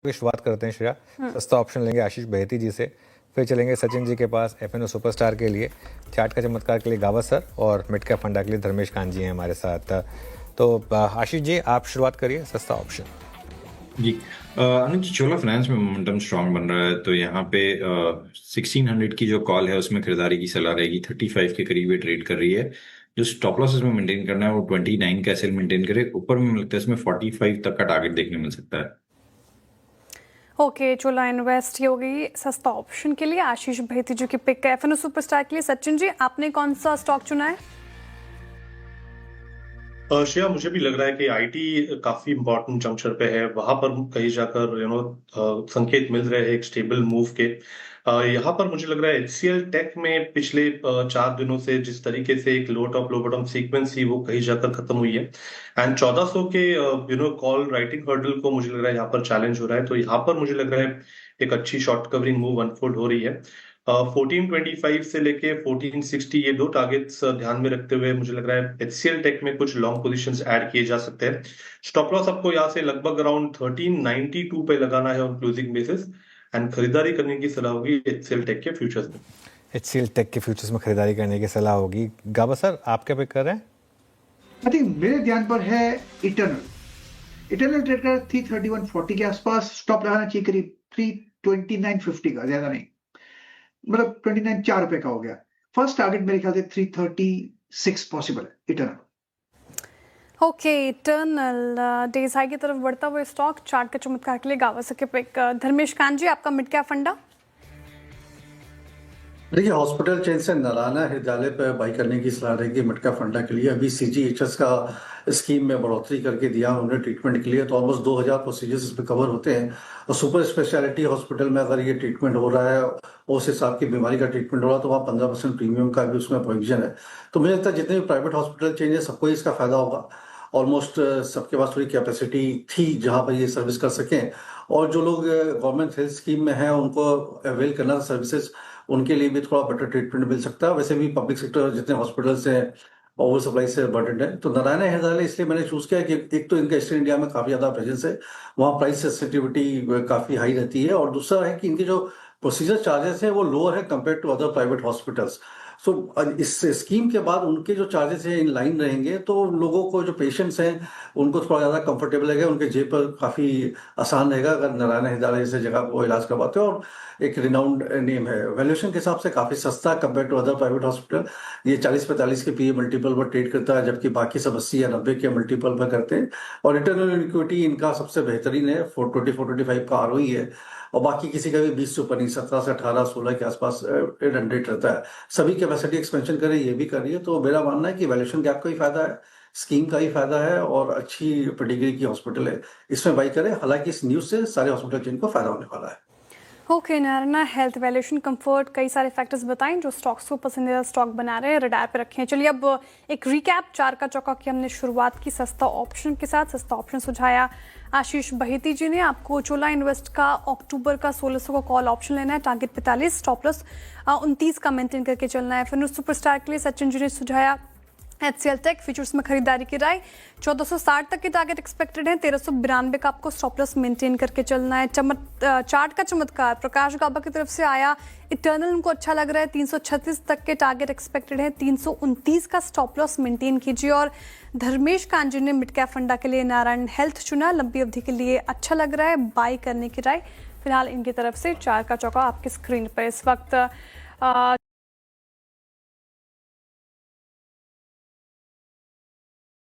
की शुरुआत करते हैं श्रेया। सस्ता ऑप्शन लेंगे आशीष बहेती जी से, फिर चलेंगे सचिन जी के पास एफएनओ सुपरस्टार के लिए, चार्ट का चमत्कार के लिए गावत सर और मिड कैप फंडा के लिए धर्मेश कांत जी हैं हमारे साथ। तो आशीष जी आप शुरुआत करिए सस्ता ऑप्शन। जी अनुज जी, चोला फाइनेंस में मोमेंटम स्ट्रांग बन रहा है, तो यहाँ पे 1600 की जो कॉल है उसमें खरीदारी की सलाह रहेगी। 35 के करीब ये ट्रेड कर रही है। जो स्टॉप लॉस इसमें मेंटेन करना है वो 29 का एसएल मेंटेन करे। ऊपर में लगता है इसमें 45 तक का टारगेट देखने मिल सकता है। ओके, चोला इन्वेस्ट ये हो गई सस्ता ऑप्शन के लिए। आशीष बहेती जी की पिक है एफएनओ सुपरस्टार के लिए। सचिन जी आपने कौन सा स्टॉक चुना है? श्रेया, मुझे भी लग रहा है कि आईटी काफी इंपॉर्टेंट जंक्शन पे है। वहां पर कहीं जाकर संकेत मिल रहे हैं एक स्टेबल मूव के। यहाँ पर मुझे लग रहा है एचसीएल टेक में पिछले 4 दिनों से जिस तरीके से एक लो टॉप लो बॉटम सीक्वेंस थी वो कहीं जाकर खत्म हुई है। एंड 1400 के कॉल राइटिंग हर्डल को मुझे लग रहा है यहाँ पर चैलेंज हो रहा है। तो यहाँ पर मुझे लग रहा है एक अच्छी शॉर्ट कवरिंग मूव अनफोल्ड हो रही है। 1425 से लेके 1460 ये दो टारगेट्स ध्यान में रखते हुए मुझे लग रहा है एचसीएल टेक में कुछ लॉन्ग पोजीशंस ऐड किए जा सकते हैं। स्टॉप लॉस आपको यहाँ से लगभग अराउंड 1392 पे लगाना है ऑन क्लोजिंग बेसिस। एंड खरीदारी करने की सलाह होगी एचसीएल टेक के फ्यूचर्स में। एचसीएल टेक के फ्यूचर्स में खरीदारी करने की सलाह होगी। गावा सर आप क्या पिक कर रहे हैं? आई थिंक मेरे ध्यान पर है इटर्नल ट्रेड कर 331.40 के आसपास। स्टॉप लगाना चाहिए करीब 329.50 का, ज्यादा नहीं, मतलब 29 4 रुपए का हो गया। फर्स्ट टारगेट मेरे ख्याल से 336 पॉसिबल है eternal. Okay, eternal days high की तरफ बढ़ता हुआ स्टॉक चार्ट के चमत्कार के लिए गावस्कर के पिक। धर्मेश कांत जी आपका मिड कैप फंडा? देखिए, हॉस्पिटल चेन से नारायण हृदयालय पर बाई करने की सलाह रहेगी मिड कैप फंडा के लिए। अभी सीजीएचएस का स्कीम में बढ़ोतरी करके दिया उन्होंने ट्रीटमेंट के लिए, तो ऑलमोस्ट 2000 प्रोसीजर्स इसमें कवर होते हैं। और सुपर स्पेशलिटी हॉस्पिटल में अगर ये ट्रीटमेंट हो रहा है, उस हिसाब की बीमारी का ट्रीटमेंट हो रहा है, तो वहाँ 15% प्रीमियम का भी उसमें प्रोविजन है। तो मुझे लगता है जितने भी प्राइवेट हॉस्पिटल चेंज है सबको इसका फायदा होगा। ऑलमोस्ट सबके पास थोड़ी कैपेसिटी थी जहाँ पर ये सर्विस कर सकें, और जो लोग गवर्नमेंट हेल्थ स्कीम में हैं उनको अवेल करना सर्विसेज, उनके लिए भी थोड़ा बेटर ट्रीटमेंट मिल सकता है। वैसे भी पब्लिक सेक्टर जितने हॉस्पिटल्स हैं ओवर सप्लाई से बर्डन है। तो नारायण हृदयालय इसलिए मैंने चूज किया कि एक तो इनका ईस्टर्न इंडिया में काफी ज्यादा प्रेजेंस है, वहाँ प्राइस सेंसिटिविटी काफी हाई रहती है, और दूसरा है कि इनके जो प्रोसीजर चार्जेस है वो लोअर है compare to other private hospitals. So इस स्कीम के बाद उनके जो चार्जेस हैं इन लाइन रहेंगे, तो लोगों को जो पेशेंट्स हैं उनको थोड़ा ज़्यादा कंफर्टेबल रहेगा, उनके जेब पर काफ़ी आसान रहेगा अगर नारायण हृदयालय जैसे जगह को इलाज करवाते हो। और एक रिनाउंड नेम है, वैल्यूएशन के हिसाब से काफ़ी सस्ता compare to other private hospital. ये 40-45 के पीए मल्टीपल पर ट्रेड करता है, जबकि बाकी सब 80 या 90 के मल्टीपल पर करते हैं। और रिटर्न ऑन इक्विटी इनका सबसे बेहतरीन है, 420-425 का आरओई है, और बाकी किसी का भी 20 से ऊपर नहीं, 17 से 18 16 के आसपास रन रेट रहता है। सभी कैपेसिटी एक्सपेंशन करे ये भी कर रही है, तो मेरा मानना है कि वैल्यूएशन गैप का ही फायदा है, स्कीम का ही फायदा है, और अच्छी पेडिग्री की हॉस्पिटल है, इसमें बाई करें। हालांकि इस न्यूज से सारे हॉस्पिटल चेन को फायदा होने वाला है। Okay, Narayan health, valuation, comfort, कई सारे फैक्टर्स बताएं जो स्टॉक्स को पसंदीदा स्टॉक बना रहे हैं, रडार पे रखें। चलिए अब एक रिकैप चार का चौका की हमने शुरुआत की सस्ता ऑप्शन के साथ। सस्ता ऑप्शन सुझाया आशीष बहेती जी ने। आपको चोला इन्वेस्ट का अक्टूबर का 1600 को कॉल ऑप्शन लेना है, टारगेट 45, स्टॉप लॉस 29 का मेंटेन करके चलना है। फिर सुपरस्टार के लिए सचिन जी ने सुझाया एचसीएल टेक फ्यूचर्स में खरीदारी की राय, 1460 तक के टारगेट एक्सपेक्टेड है, 1392 का आपको स्टॉप लॉस मेंटेन करके चलना है। चार्ट का चमत्कार प्रकाश गाबा की तरफ से आया, इटर्नल उनको अच्छा लग रहा है, 336 तक के टारगेट एक्सपेक्टेड है, 329 का स्टॉप लॉस मेंटेन कीजिए। और धर्मेश कांत जी ने मिड कैप फंडा के लिए नारायण हेल्थ चुना, लंबी अवधि के लिए अच्छा लग रहा है, बाय करने की राय। फिलहाल इनकी तरफ से चार का चौका आपकी स्क्रीन पर इस वक्त